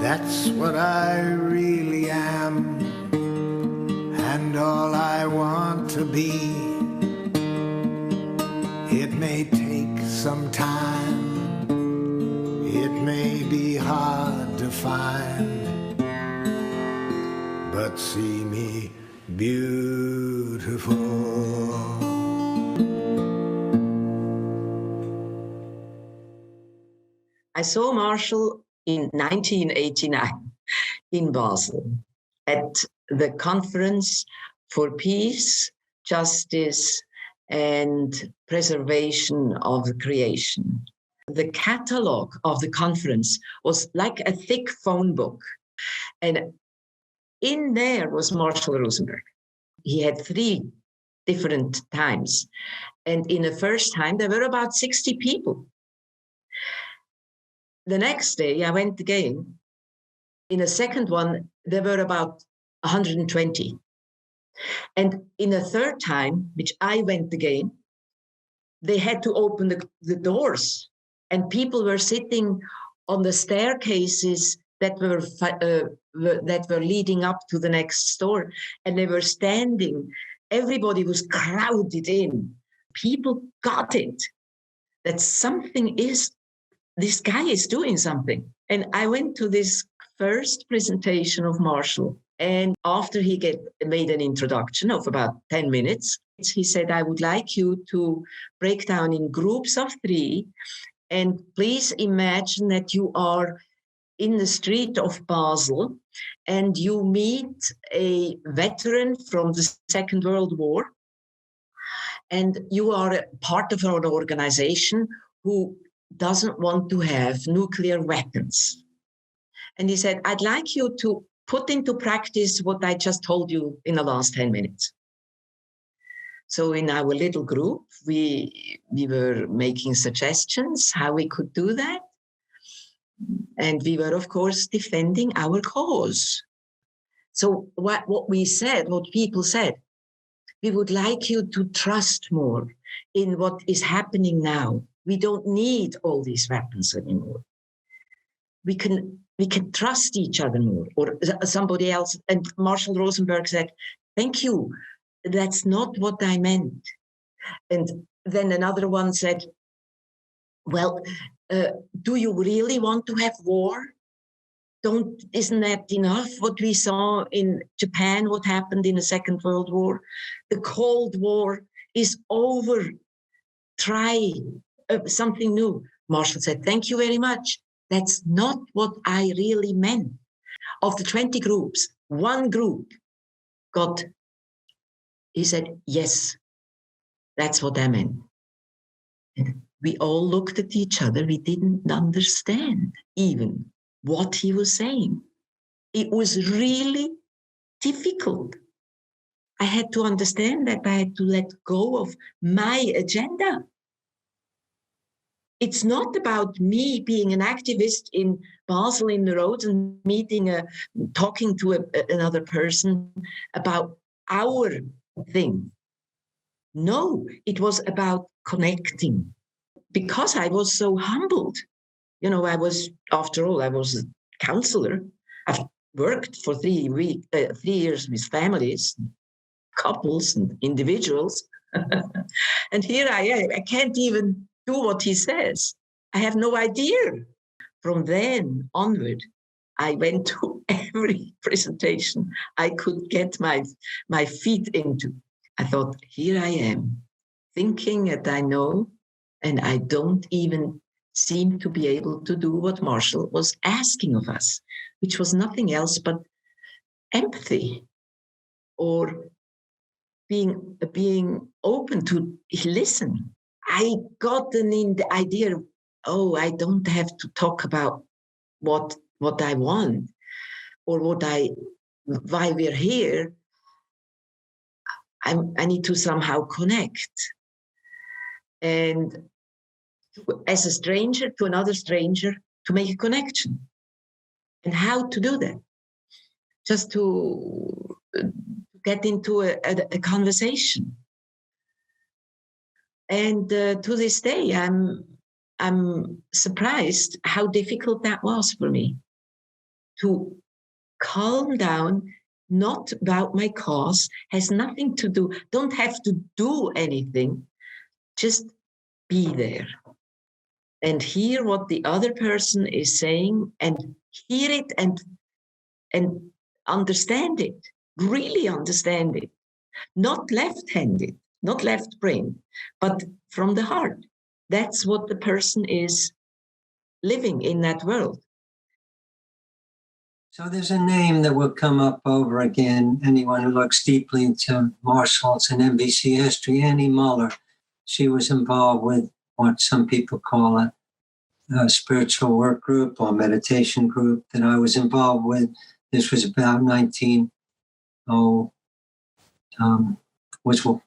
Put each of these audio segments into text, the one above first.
That's what I really am, and all I want to be. It may take some time, it may be hard to find, but see me beautiful. I saw Marshall in 1989 in Basel at the Conference for Peace, Justice, and Preservation of Creation. The catalog of the conference was like a thick phone book. And in there was Marshall Rosenberg. He had 3 different times. And in the first time, there were about 60 people. The next day, I went again. In a second one, there were about 120. And in a third time, which I went again, they had to open the doors, and people were sitting on the staircases that were leading up to the next store, and they were standing. Everybody was crowded in. People got it, that this guy is doing something. And I went to this first presentation of Marshall, and after he made an introduction of about 10 minutes, he said, I would like you to break down in groups of 3, and please imagine that you are in the street of Basel and you meet a veteran from the Second World War, and you are a part of our organization who doesn't want to have nuclear weapons. And he said, I'd like you to put into practice what I just told you in the last 10 minutes. So in our little group, we were making suggestions how we could do that. And we were, of course, defending our cause. So what people said, we would like you to trust more in what is happening now. We don't need all these weapons anymore. We can trust each other more. Or somebody else, and Marshall Rosenberg said, thank you, that's not what I meant. And then another one said, well, do you really want to have war? Isn't that enough what we saw in Japan, what happened in the Second World War? The Cold War is over. Try something new. Marshall said, thank you very much. That's not what I really meant. Of the 20 groups, 1 group he said, yes, that's what I meant. And we all looked at each other. We didn't understand even what he was saying. It was really difficult. I had to understand that I had to let go of my agenda. It's not about me being an activist in Basel in the roads and talking to another person about our thing. No, it was about connecting. Because I was so humbled. After all, I was a counselor. I've worked for 3 years with families, couples, and individuals. And here I am. I can't even do what he says. I have no idea. From then onward, I went to every presentation I could get my feet into. I thought, here I am, thinking that I know, and I don't even seem to be able to do what Marshall was asking of us, which was nothing else but empathy, or being open to listen. I got the idea, I don't have to talk about what I want or why we're here. I need to somehow connect. And as a stranger to another stranger, to make a connection. And how to do that? Just to get into a conversation. And to this day, I'm surprised how difficult that was for me. to calm down, not about my cause, has nothing to do, don't have to do anything, just be there and hear what the other person is saying and hear it and understand it, really understand it, not left-handed, not left brain, but from the heart. That's what the person is living in that world. So there's a name that will come up over again. Anyone who looks deeply into Marshall's and NVC history, Annie Muller. She was involved with what some people call a spiritual work group or meditation group that I was involved with. This was about which was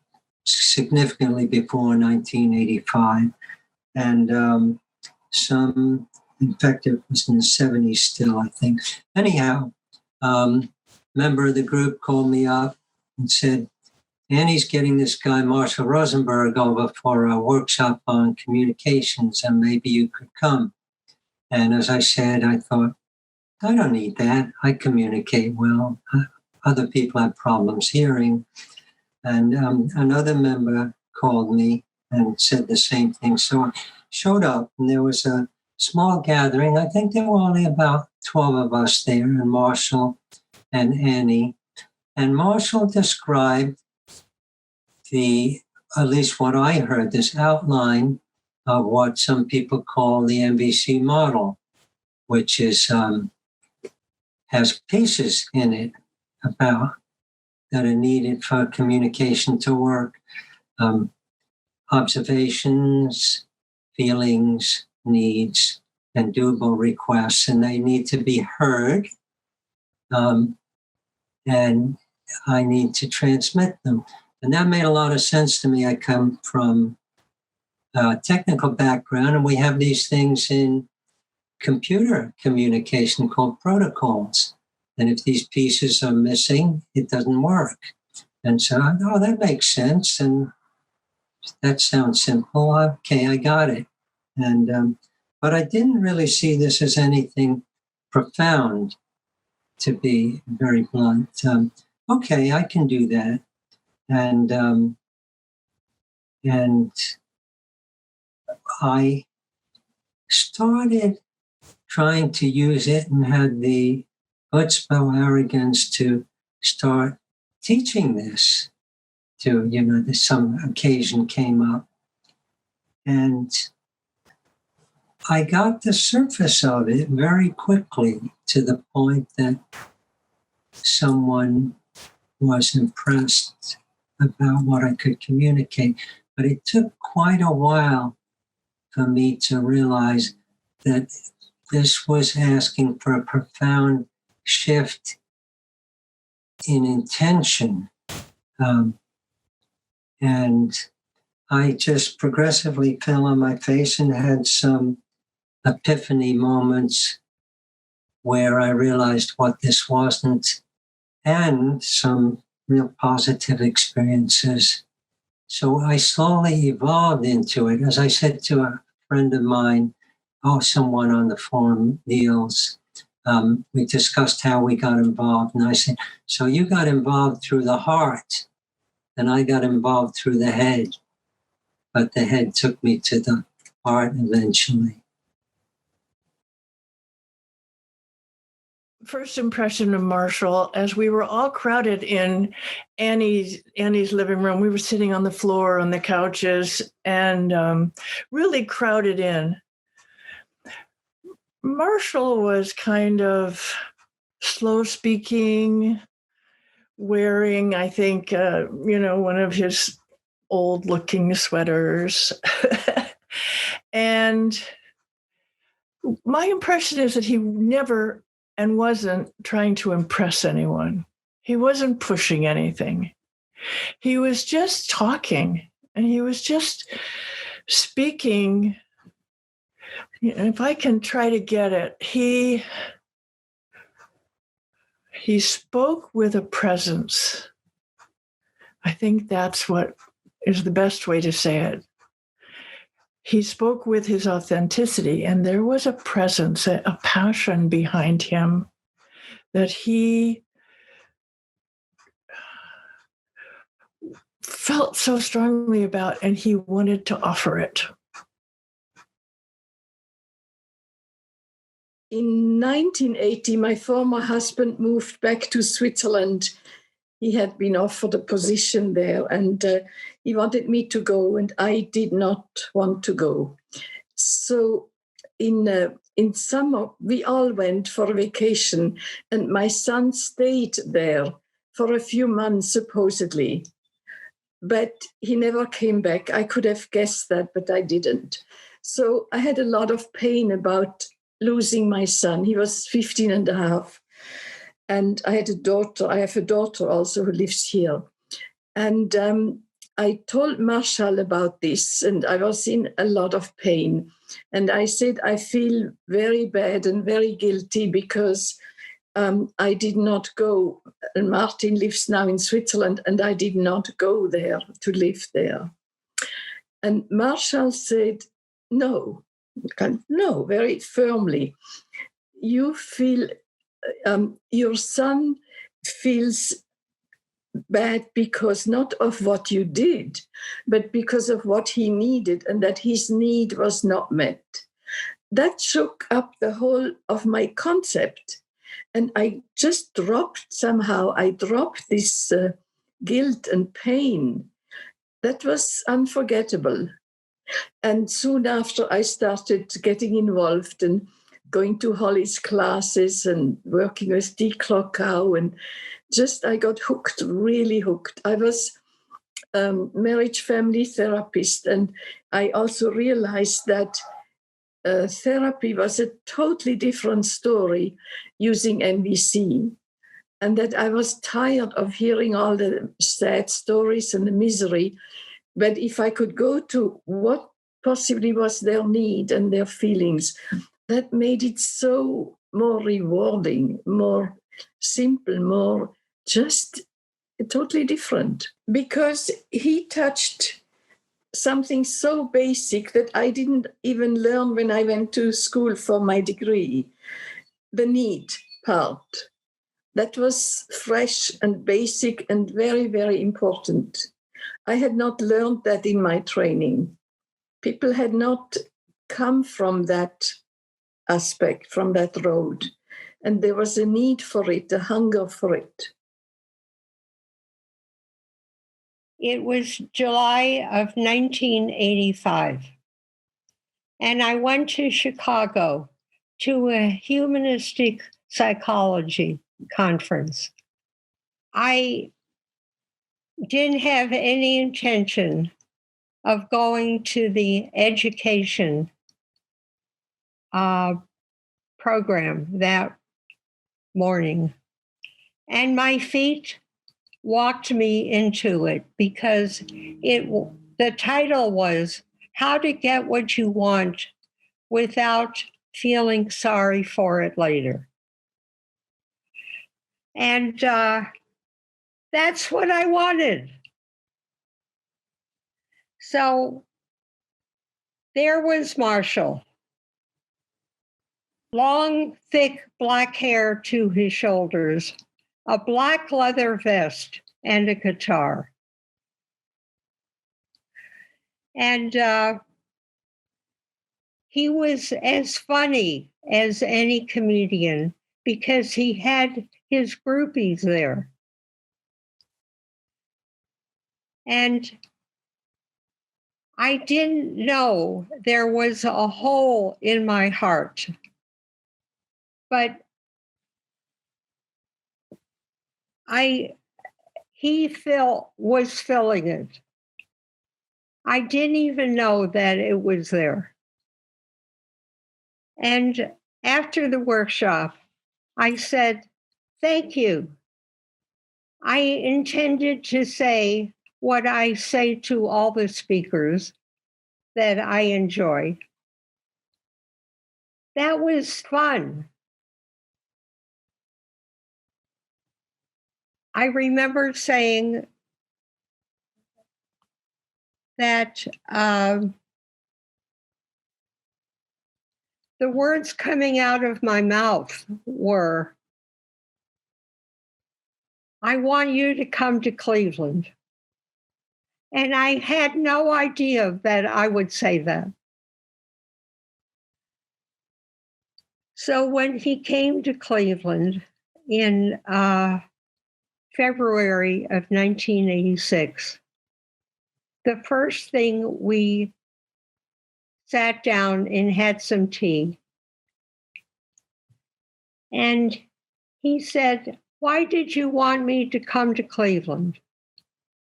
significantly before 1985. And in fact, it was in the 70s still, I think. Anyhow, member of the group called me up and said, Annie's getting this guy, Marshall Rosenberg, over for a workshop on communications, and maybe you could come. And as I said, I thought, I don't need that. I communicate well. Other people have problems hearing. And another member called me and said the same thing. So I showed up, and there was a small gathering. I think there were only about 12 of us there, and Marshall and Annie. And Marshall described at least what I heard, this outline of what some people call the NVC model, which is has pieces in it about that are needed for communication to work. Observations, feelings, needs, and doable requests, and they need to be heard. And I need to transmit them. And that made a lot of sense to me. I come from a technical background, and we have these things in computer communication called protocols. And if these pieces are missing, it doesn't work. And so I thought, that makes sense. And that sounds simple. Okay, I got it. And but I didn't really see this as anything profound, to be very blunt. Okay, I can do that. And I started trying to use it and had the chutzpah arrogance to start teaching this to, some occasion came up. And I got the surface of it very quickly to the point that someone was impressed about what I could communicate. But it took quite a while for me to realize that this was asking for a profound shift in intention. And I just progressively fell on my face and had some epiphany moments where I realized what this wasn't, and some real positive experiences. So I slowly evolved into it. As I said to a friend of mine, someone on the forum, Niels, we discussed how we got involved. And I said, so you got involved through the heart, and I got involved through the head. But the head took me to the heart eventually. First impression of Marshall, as we were all crowded in Annie's living room, we were sitting on the floor on the couches and really crowded in. Marshall was kind of slow speaking, wearing, I think, one of his old looking sweaters. And my impression is that he never and wasn't trying to impress anyone. He wasn't pushing anything. He was just talking, and he was just speaking. If I can try to get it, he spoke with a presence. I think that's what is the best way to say it. He spoke with his authenticity, and there was a presence, a passion behind him that he felt so strongly about, and he wanted to offer it. In 1980, my former husband moved back to Switzerland. He had been offered a position there, and he wanted me to go, and I did not want to go. So in summer, we all went for a vacation, and my son stayed there for a few months, supposedly. But he never came back. I could have guessed that, but I didn't. So I had a lot of pain about losing my son. He was 15 and a half. And I had a daughter. I have a daughter also who lives here. And I told Marshall about this, and I was in a lot of pain. And I said, I feel very bad and very guilty because I did not go. And Martin lives now in Switzerland, and I did not go there to live there. And Marshall said, no, very firmly. You feel, your son feels bad because not of what you did, but because of what he needed, and that his need was not met. That shook up the whole of my concept. And I just dropped this guilt and pain. That was unforgettable. And soon after, I started getting involved and going to Holley's classes and working with Declocow, and I got hooked, really hooked. I was marriage family therapist, and I also realized that therapy was a totally different story using NVC, and that I was tired of hearing all the sad stories and the misery. But if I could go to what possibly was their need and their feelings, that made it so more rewarding, more simple, more just totally different. Because he touched something so basic that I didn't even learn when I went to school for my degree, the need part. That was fresh and basic and very, very important. I had not learned that in my training. People had not come from that aspect, from that road. And there was a need for it, a hunger for it. It was July of 1985. And I went to Chicago to a humanistic psychology conference. I didn't have any intention of going to the education program that morning. And my feet walked me into it because the title was How to Get What You Want Without Feeling Sorry for It Later. And that's what I wanted. So there was Marshall. Long, thick black hair to his shoulders, a black leather vest, and a guitar. And he was as funny as any comedian because he had his groupies there. And I didn't know there was a hole in my heart, but he was filling it. I didn't even know that it was there. And after the workshop, I said, thank you. I intended to say what I say to all the speakers that I enjoy. That was fun. I remember saying that the words coming out of my mouth were, I want you to come to Cleveland. And I had no idea that I would say that. So when he came to Cleveland in February of 1986, the first thing we sat down and had some tea. And he said, "Why did you want me to come to Cleveland?"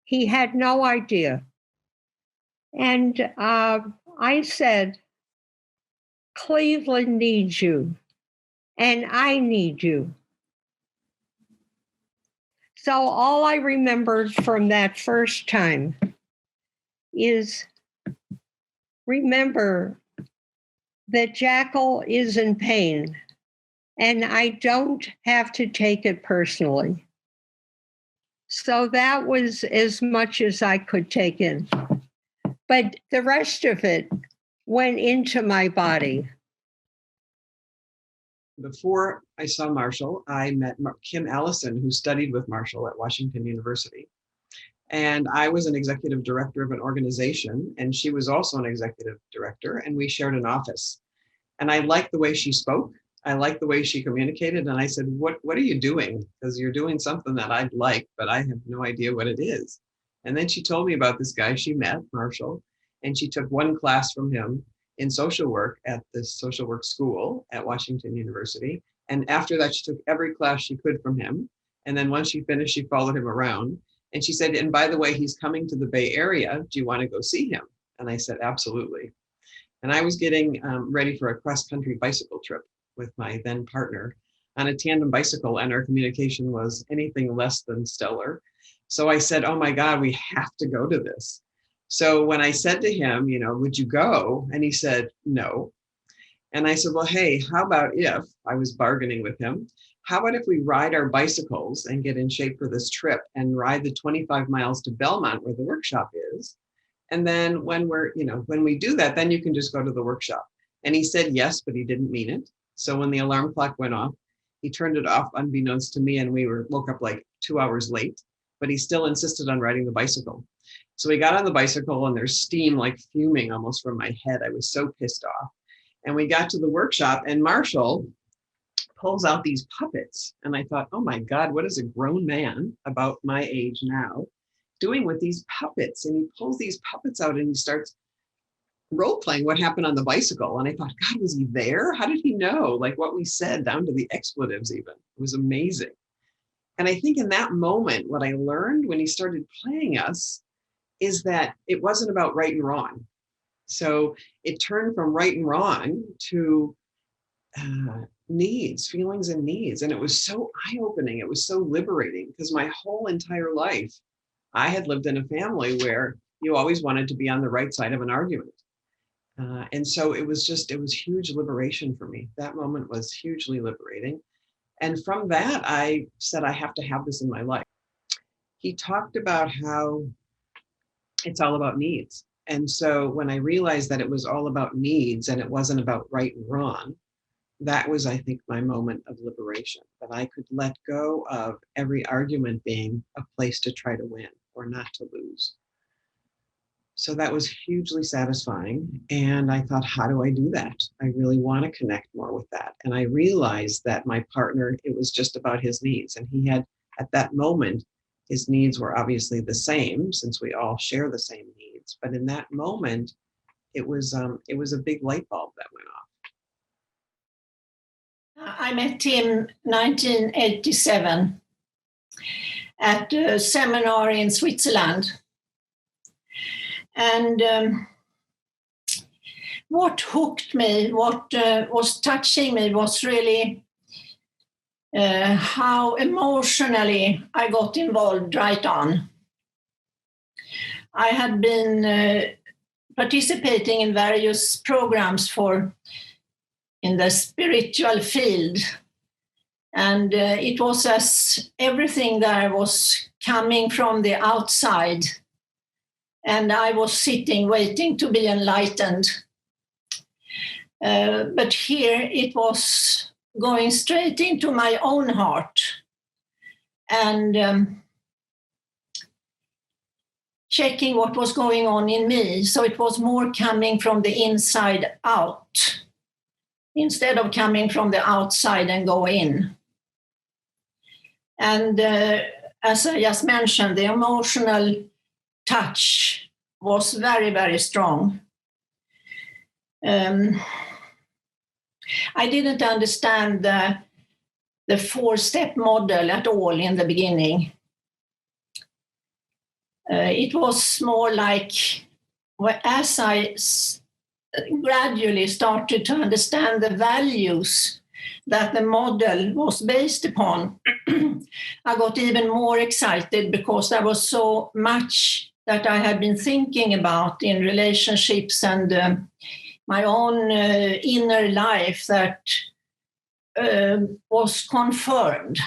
He had no idea. And I said, "Cleveland needs you, and I need you." So all I remembered from that first time is remember that Jackal is in pain, and I don't have to take it personally. So that was as much as I could take in. But the rest of it went into my body. Before I saw Marshall, I met Kim Allison, who studied with Marshall at Washington University. And I was an executive director of an organization, and she was also an executive director, and we shared an office. And I liked the way she spoke. I liked the way she communicated. And I said, what are you doing? Because you're doing something that I'd like, but I have no idea what it is. And then she told me about this guy she met, Marshall, and she took one class from him in social work at the social work school at Washington University. And after that, she took every class she could from him. And then once she finished, she followed him around. And she said, "And by the way, he's coming to the Bay Area. Do you want to go see him?" And I said, "Absolutely." And I was getting ready for a cross-country bicycle trip with my then partner on a tandem bicycle, and our communication was anything less than stellar. So I said, "Oh my God, we have to go to this." So when I said to him, "Would you go?" And he said, "No." And I said, "Well, hey, how about if," I was bargaining with him, "how about if we ride our bicycles and get in shape for this trip and ride the 25 miles to Belmont where the workshop is? And then when we do that, then you can just go to the workshop." And he said yes, but he didn't mean it. So when the alarm clock went off, he turned it off unbeknownst to me, and we woke up like 2 hours late, but he still insisted on riding the bicycle. So we got on the bicycle, and there's steam like fuming almost from my head. I was so pissed off. And we got to the workshop, and Marshall pulls out these puppets. And I thought, oh my God, what is a grown man about my age now doing with these puppets? And he pulls these puppets out and he starts role playing what happened on the bicycle. And I thought, God, was he there? How did he know? Like what we said, down to the expletives even. It was amazing. And I think in that moment, what I learned when he started playing us is that it wasn't about right and wrong. So it turned from right and wrong to needs, feelings and needs. And it was so eye-opening. It was so liberating, because my whole entire life, I had lived in a family where you always wanted to be on the right side of an argument. And so it was huge liberation for me. That moment was hugely liberating. And from that, I said, I have to have this in my life. He talked about how it's all about needs. And so when I realized that it was all about needs and it wasn't about right and wrong, that was, I think, my moment of liberation, that I could let go of every argument being a place to try to win or not to lose. So that was hugely satisfying. And I thought, how do I do that? I really want to connect more with that. And I realized that my partner, it was just about his needs. And he had, at that moment, his needs were obviously the same, since we all share the same needs. But in that moment, it was a big light bulb that went off. I met him 1987 at a seminar in Switzerland. And what hooked me, what was touching me was really how emotionally I got involved right on. I had been participating in various programs in the spiritual field. And it was as everything there was coming from the outside. And I was sitting, waiting to be enlightened. But here it was going straight into my own heart. and checking what was going on in me. So it was more coming from the inside out instead of coming from the outside and go in. And as I just mentioned, the emotional touch was very, very strong. I didn't understand the 4-step model at all in the beginning. It was more like, as I gradually started to understand the values that the model was based upon, I got even more excited because there was so much that I had been thinking about in relationships and my own inner life that was confirmed.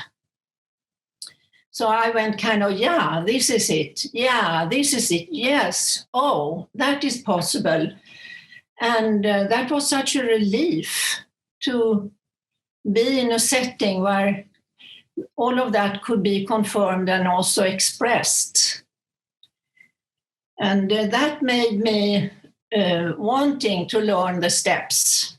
So I went kind of, yeah, this is it. Yeah, this is it. Yes. Oh, that is possible. And that was such a relief to be in a setting where all of that could be confirmed and also expressed. And that made me wanting to learn the steps.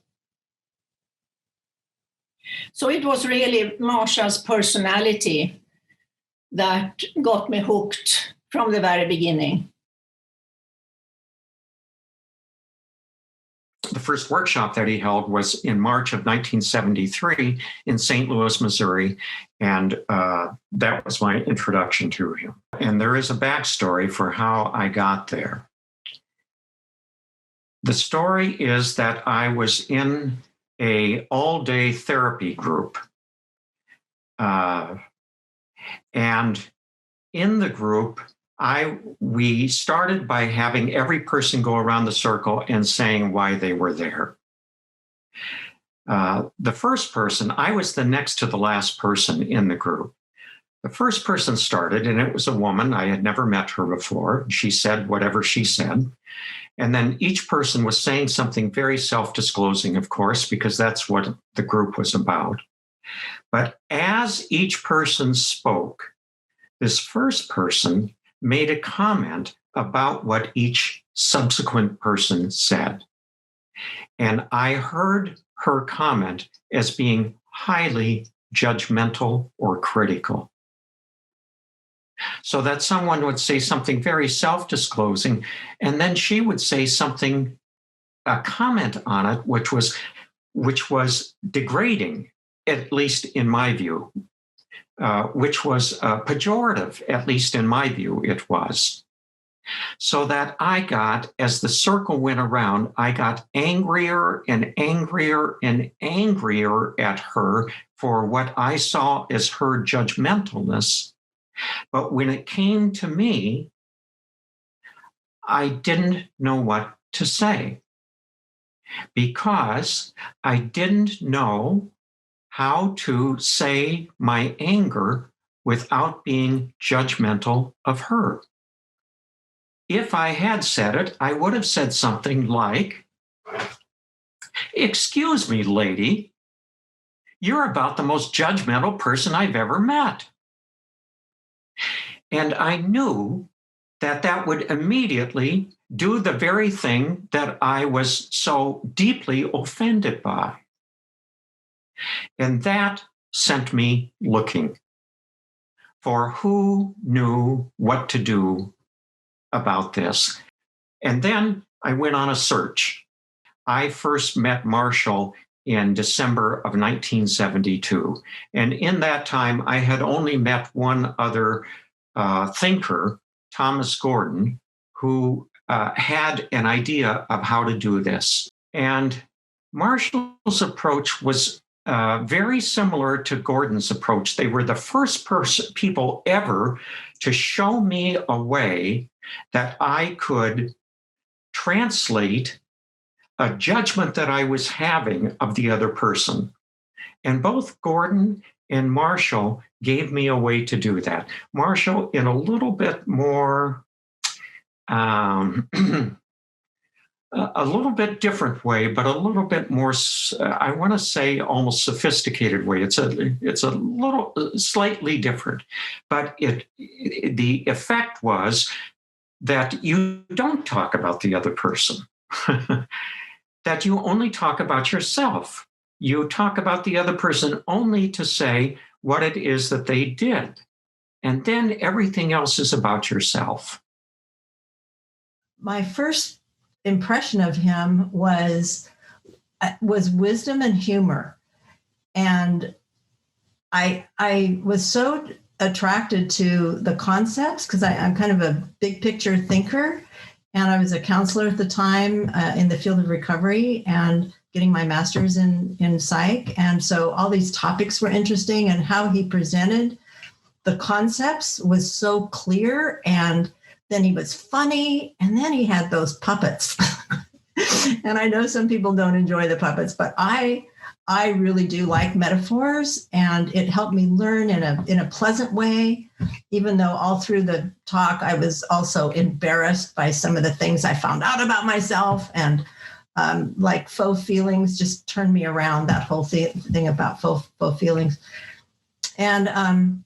So it was really Marsha's personality that got me hooked from the very beginning. The first workshop that he held was in March of 1973 in St. Louis, Missouri, and that was my introduction to him. And there is a backstory for how I got there. The story is that I was in an all-day therapy group. And in the group, we started by having every person go around the circle and saying why they were there. The first person, I was the next to the last person in the group. The first person started, and it was a woman. I had never met her before. She said whatever she said. And then each person was saying something very self-disclosing, of course, because that's what the group was about. But as each person spoke, this first person made a comment about what each subsequent person said. And I heard her comment as being highly judgmental or critical. So that someone would say something very self-disclosing, and then she would say something, a comment on it, which was degrading, at least in my view, which was pejorative, at least in my view, it was. So that I got, as the circle went around, I got angrier and angrier and angrier at her for what I saw as her judgmentalness. But when it came to me, I didn't know what to say because I didn't know how to say my anger without being judgmental of her. If I had said it, I would have said something like, "Excuse me, lady, you're about the most judgmental person I've ever met." And I knew that that would immediately do the very thing that I was so deeply offended by. And that sent me looking for who knew what to do about this. And then I went on a search. I first met Marshall in December of 1972. And in that time, I had only met one other thinker, Thomas Gordon, who had an idea of how to do this. And Marshall's approach was very similar to Gordon's approach. They were the first people ever to show me a way that I could translate a judgment that I was having of the other person. And both Gordon and Marshall gave me a way to do that. Marshall in a little bit more a little bit different way, but a little bit more, I want to say almost sophisticated way. It's a little slightly different, but the effect was that you don't talk about the other person, that you only talk about yourself. You talk about the other person only to say what it is that they did. And then everything else is about yourself. My first impression of him was wisdom and humor. And I was so attracted to the concepts because I'm kind of a big picture thinker. And I was a counselor at the time in the field of recovery and getting my master's in psych. And so all these topics were interesting, and how he presented the concepts was so clear. And then he was funny, and then he had those puppets. And I know some people don't enjoy the puppets, but I really do like metaphors, and it helped me learn in a pleasant way, even though all through the talk I was also embarrassed by some of the things I found out about myself, and like faux feelings just turned me around, that whole thing about faux feelings. And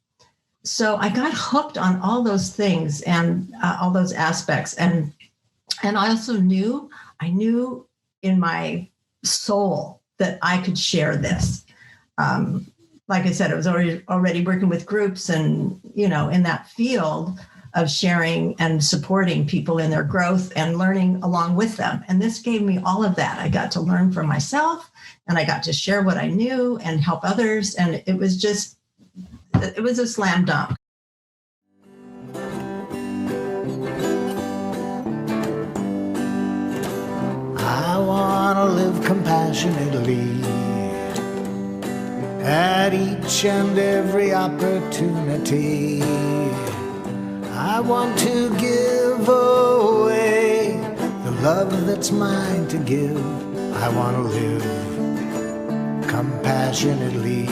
so I got hooked on all those things and all those aspects. And I also knew in my soul that I could share this. Like I said, I was already working with groups and, in that field of sharing and supporting people in their growth and learning along with them. And this gave me all of that. I got to learn for myself, and I got to share what I knew and help others. And it was a slam dunk. I want to live compassionately at each and every opportunity. I want to give away the love that's mine to give. I want to live compassionately.